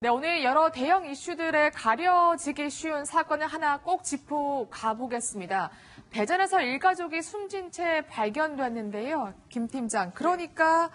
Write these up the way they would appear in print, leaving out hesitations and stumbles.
네, 오늘 여러 대형 이슈들에 가려지기 쉬운 사건을 하나 꼭 짚고 가보겠습니다. 대전에서 일가족이 숨진 채 발견됐는데요. 김 팀장, 그러니까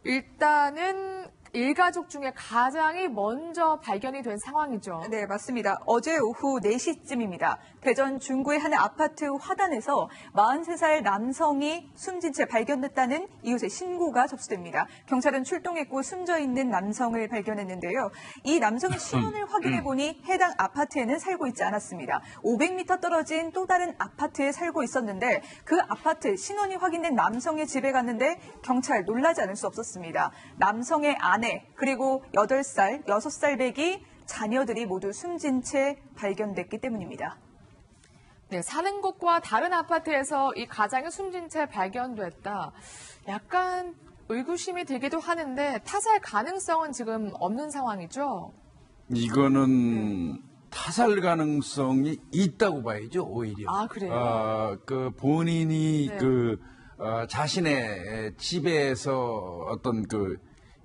일단은 일가족 중에 가장이 먼저 발견이 된 상황이죠. 네, 맞습니다. 어제 오후 4시쯤입니다. 대전 중구의 한 아파트 화단에서 43살 남성이 숨진 채 발견됐다는 이웃의 신고가 접수됩니다. 경찰은 출동했고 숨져 있는 남성을 발견했는데요. 이 남성의 신원을 확인해 보니 해당 아파트에는 살고 있지 않았습니다. 500m 떨어진 또 다른 아파트에 살고 있었는데 그 아파트 신원이 확인된 남성의 집에 갔는데 경찰 놀라지 않을 수 없었습니다. 남성의 아내 그리고 8살, 6살 배기 자녀들이 모두 숨진 채 발견됐기 때문입니다. 네, 사는 곳과 다른 아파트에서 이 가장이 숨진 채 발견됐다. 약간 의구심이 들기도 하는데 타살 가능성은 지금 없는 상황이죠? 이거는 타살 가능성이 있다고 봐야죠, 오히려. 아, 그래요? 본인이 네. 자신의 집에서 어떤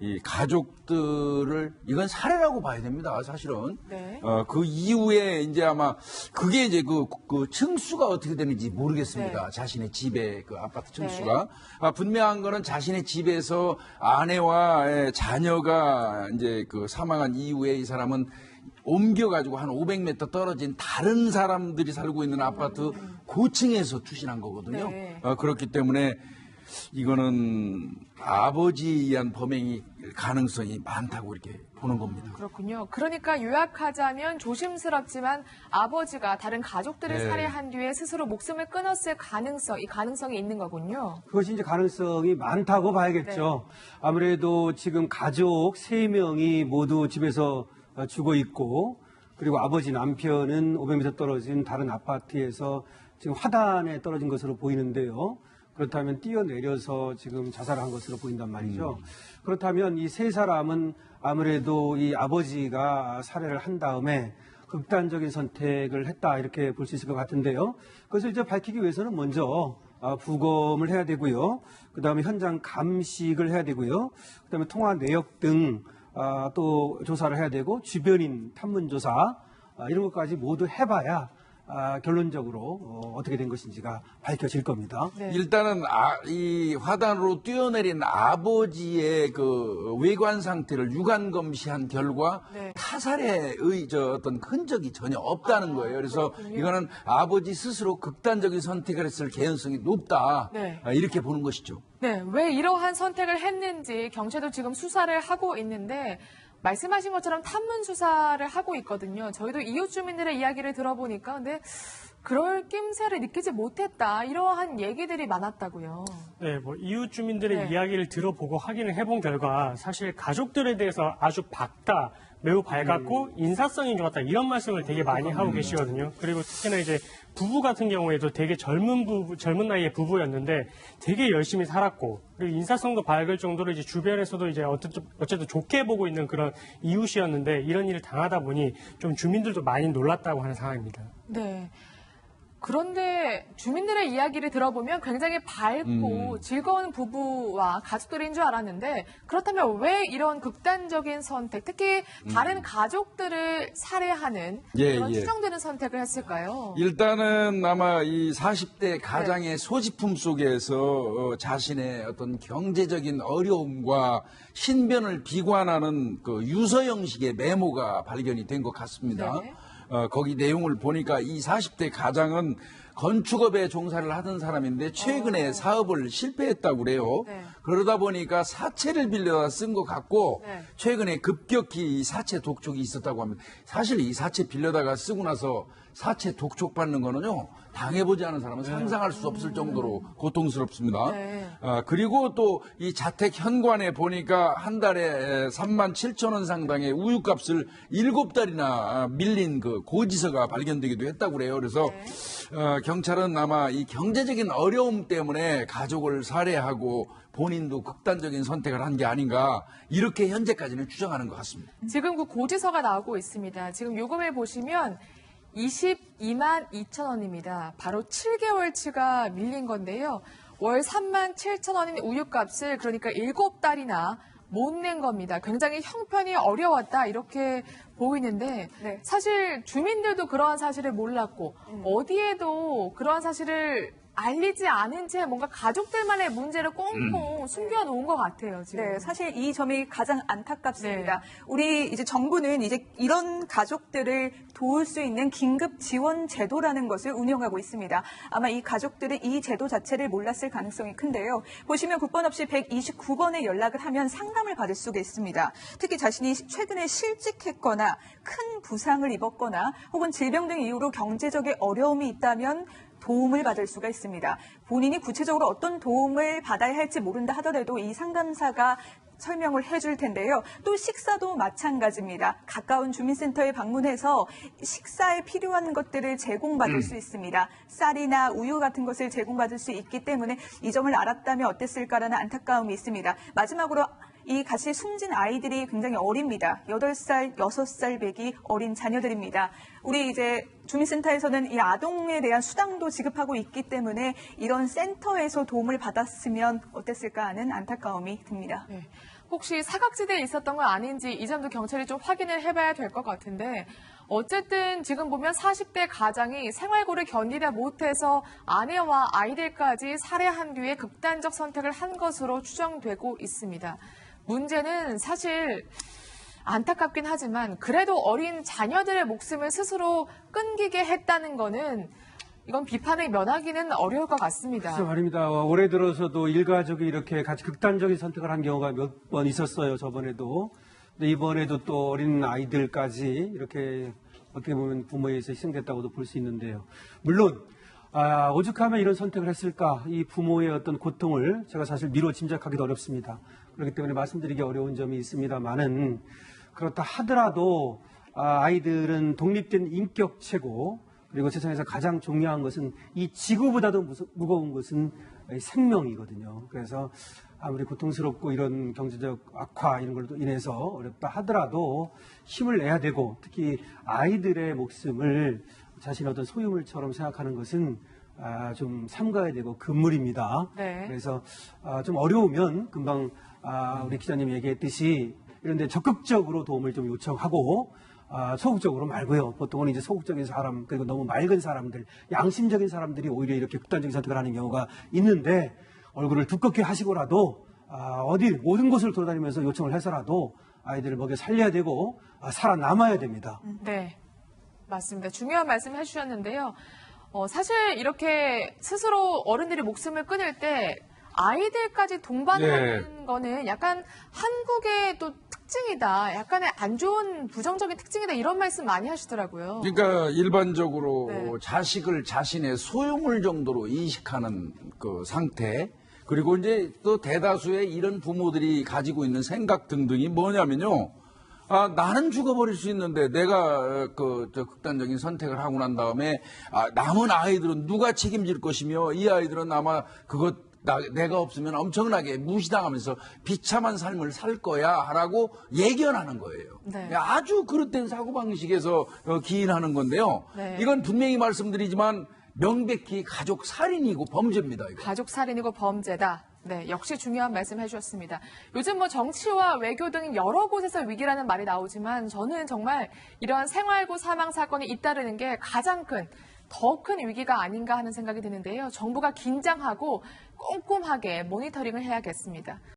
이 가족들을 이건 살해라고 봐야 됩니다. 사실은. 네. 그 이후에 이제 아마 그게 이제 그 층수가 어떻게 되는지 모르겠습니다. 네. 자신의 집의 그 아파트 층수가. 분명한 거는 자신의 집에서 아내와 자녀가 이제 그 사망한 이후에 이 사람은 옮겨가지고 한 500m 떨어진 다른 사람들이 살고 있는 아파트 고층에서 투신한 거거든요. 네. 그렇기 때문에 이거는 아버지에 의한 범행이 가능성이 많다고 이렇게 보는 겁니다. 그렇군요. 그러니까 요약하자면 조심스럽지만 아버지가 다른 가족들을 네. 살해한 뒤에 스스로 목숨을 끊었을 이 가능성이 있는 거군요. 그것이 이제 가능성이 많다고 봐야겠죠. 아무래도 지금 가족 3명이 모두 집에서 죽어 있고, 그리고 아버지 남편은 500m 떨어진 다른 아파트에서 지금 화단에 떨어진 것으로 보이는데요. 그렇다면 뛰어내려서 지금 자살한 것으로 보인단 말이죠. 그렇다면 이 3사람은 아무래도 이 아버지가 살해를 한 다음에 극단적인 선택을 했다 이렇게 볼 수 있을 것 같은데요. 그것을 이제 밝히기 위해서는 먼저 부검을 해야 되고요. 그다음에 현장 감식을 해야 되고요. 그다음에 통화 내역 등 또 조사를 해야 되고 주변인 탐문 조사 이런 것까지 모두 해봐야 결론적으로 어떻게 된 것인지가 밝혀질 겁니다. 네. 일단은 이 화단으로 뛰어내린 아버지의 그 외관 상태를 유관 검시한 결과 네. 타살의 어떤 흔적이 전혀 없다는 거예요. 그래서 그렇군요. 이거는 아버지 스스로 극단적인 선택을 했을 개연성이 높다. 네. 이렇게 보는 것이죠. 네, 왜 이러한 선택을 했는지 경찰도 지금 수사를 하고 있는데 말씀하신 것처럼 탐문 수사를 하고 있거든요. 저희도 이웃 주민들의 이야기를 들어보니까 근데 그럴 낌새를 느끼지 못했다. 이러한 얘기들이 많았다고요. 네, 이웃 주민들의 네. 이야기를 들어보고 확인을 해본 결과 사실 가족들에 대해서 아주 밝다, 매우 밝았고 인사성이 좋았다 이런 말씀을 되게 많이 하고 계시거든요. 그리고 특히나 이제 부부 같은 경우에도 되게 젊은 나이의 부부였는데 되게 열심히 살았고 그리고 인사성도 밝을 정도로 이제 주변에서도 이제 어쨌든 좋게 보고 있는 그런 이웃이었는데 이런 일을 당하다 보니 좀 주민들도 많이 놀랐다고 하는 상황입니다. 네. 그런데 주민들의 이야기를 들어보면 굉장히 밝고 즐거운 부부와 가족들인 줄 알았는데 그렇다면 왜 이런 극단적인 선택, 특히 다른 가족들을 살해하는 그런 추정되는 선택을 했을까요? 일단은 아마 이 40대 가장의 소지품 속에서 자신의 어떤 경제적인 어려움과 신변을 비관하는 그 유서 형식의 메모가 발견이 된 것 같습니다. 네. 거기 내용을 보니까 이 40대 가장은 건축업에 종사를 하던 사람인데 최근에 사업을 실패했다고 그래요. 네. 그러다 보니까 사채를 빌려다 쓴 것 같고 네. 최근에 급격히 이 사채 독촉이 있었다고 합니다. 사실 이 사채 빌려다가 쓰고 나서 사채 독촉 받는 거는요. 당해보지 않은 사람은 상상할 수 없을 정도로 고통스럽습니다. 네. 그리고 또 이 자택 현관에 보니까 한 달에 37,000원 상당의 우유값을 7달이나 밀린 그 고지서가 발견되기도 했다고 그래요. 그래서 경찰은 아마 이 경제적인 어려움 때문에 가족을 살해하고 본인도 극단적인 선택을 한 게 아닌가 이렇게 현재까지는 추정하는 것 같습니다. 지금 그 고지서가 나오고 있습니다. 지금 요금을 보시면 22만 2천 원입니다. 바로 7개월치가 밀린 건데요. 월 3만 7천 원인 우유값을 그러니까 7달이나 못 낸 겁니다. 굉장히 형편이 어려웠다 이렇게 보이는데 네. 사실 주민들도 그러한 사실을 몰랐고 어디에도 그러한 사실을 알리지 않은 채 뭔가 가족들만의 문제를 꽁꽁 숨겨놓은 것 같아요, 지금. 네, 사실 이 점이 가장 안타깝습니다. 우리 이제 정부는 이제 이런 가족들을 도울 수 있는 긴급 지원 제도라는 것을 운영하고 있습니다. 아마 이 가족들은 이 제도 자체를 몰랐을 가능성이 큰데요. 보시면 국번 없이 129번에 연락을 하면 상담을 받을 수가 있습니다. 특히 자신이 최근에 실직했거나 큰 부상을 입었거나 혹은 질병 등 이유로 경제적인 어려움이 있다면 도움을 받을 수가 있습니다. 본인이 구체적으로 어떤 도움을 받아야 할지 모른다 하더라도 이 상담사가 설명을 해줄 텐데요. 또 식사도 마찬가지입니다. 가까운 주민센터에 방문해서 식사에 필요한 것들을 제공받을 수 있습니다. 쌀이나 우유 같은 것을 제공받을 수 있기 때문에 이 점을 알았다면 어땠을까라는 안타까움이 있습니다. 마지막으로 이 같이 숨진 아이들이 굉장히 어립니다. 8살, 6살 배기 어린 자녀들입니다. 우리 이제 주민센터에서는 이 아동에 대한 수당도 지급하고 있기 때문에 이런 센터에서 도움을 받았으면 어땠을까 하는 안타까움이 듭니다. 네. 혹시 사각지대에 있었던 건 아닌지 이 점도 경찰이 좀 확인을 해봐야 될 것 같은데 어쨌든 지금 보면 40대 가장이 생활고를 견디다 못해서 아내와 아이들까지 살해한 뒤에 극단적 선택을 한 것으로 추정되고 있습니다. 문제는 사실 안타깝긴 하지만 그래도 어린 자녀들의 목숨을 스스로 끊기게 했다는 거는 이건 비판을 면하기는 어려울 것 같습니다. 글쎄 말입니다. 올해 들어서도 일가족이 이렇게 같이 극단적인 선택을 한 경우가 몇 번 있었어요. 저번에도. 근데 이번에도 또 어린 아이들까지 이렇게 어떻게 보면 부모에 의해서 희생됐다고도 볼 수 있는데요. 물론 오죽하면 이런 선택을 했을까? 이 부모의 어떤 고통을 제가 사실 미뤄 짐작하기도 어렵습니다. 그렇기 때문에 말씀드리기 어려운 점이 있습니다만은 그렇다 하더라도 아이들은 독립된 인격체고 그리고 세상에서 가장 중요한 것은 이 지구보다도 무거운 것은 생명이거든요. 그래서 아무리 고통스럽고 이런 경제적 악화 이런 걸로 인해서 어렵다 하더라도 힘을 내야 되고 특히 아이들의 목숨을 자신의 어떤 소유물처럼 생각하는 것은 좀 삼가야 되고 금물입니다. 네. 그래서 좀 어려우면 금방 우리 기자님이 얘기했듯이 이런 데 적극적으로 도움을 좀 요청하고 소극적으로 말고요. 보통은 이제 소극적인 사람 그리고 너무 맑은 사람들, 양심적인 사람들이 오히려 이렇게 극단적인 선택을 하는 경우가 있는데 얼굴을 두껍게 하시고라도 어디 모든 곳을 돌아다니면서 요청을 해서라도 아이들을 먹여 살려야 되고 살아남아야 됩니다. 네, 맞습니다. 중요한 말씀 해주셨는데요. 사실 이렇게 스스로 어른들이 목숨을 끊을 때 아이들까지 동반하는 거는 약간 한국의 또 특징이다. 약간의 안 좋은 부정적인 특징이다. 이런 말씀 많이 하시더라고요. 그러니까 일반적으로 네. 자식을 자신의 소유물 정도로 인식하는 그 상태 그리고 이제 또 대다수의 이런 부모들이 가지고 있는 생각 등등이 뭐냐면요. 나는 죽어버릴 수 있는데 내가 극단적인 선택을 하고 난 다음에 남은 아이들은 누가 책임질 것이며 이 아이들은 아마 내가 없으면 엄청나게 무시당하면서 비참한 삶을 살 거야 라고 예견하는 거예요. 네. 아주 그릇된 사고방식에서 기인하는 건데요. 네. 이건 분명히 말씀드리지만 명백히 가족 살인이고 범죄입니다. 이거. 가족 살인이고 범죄다. 네, 역시 중요한 말씀 해주셨습니다. 요즘 뭐 정치와 외교 등 여러 곳에서 위기라는 말이 나오지만 저는 정말 이러한 생활고 사망 사건이 잇따르는 게 가장 더 큰 위기가 아닌가 하는 생각이 드는데요. 정부가 긴장하고 꼼꼼하게 모니터링을 해야겠습니다.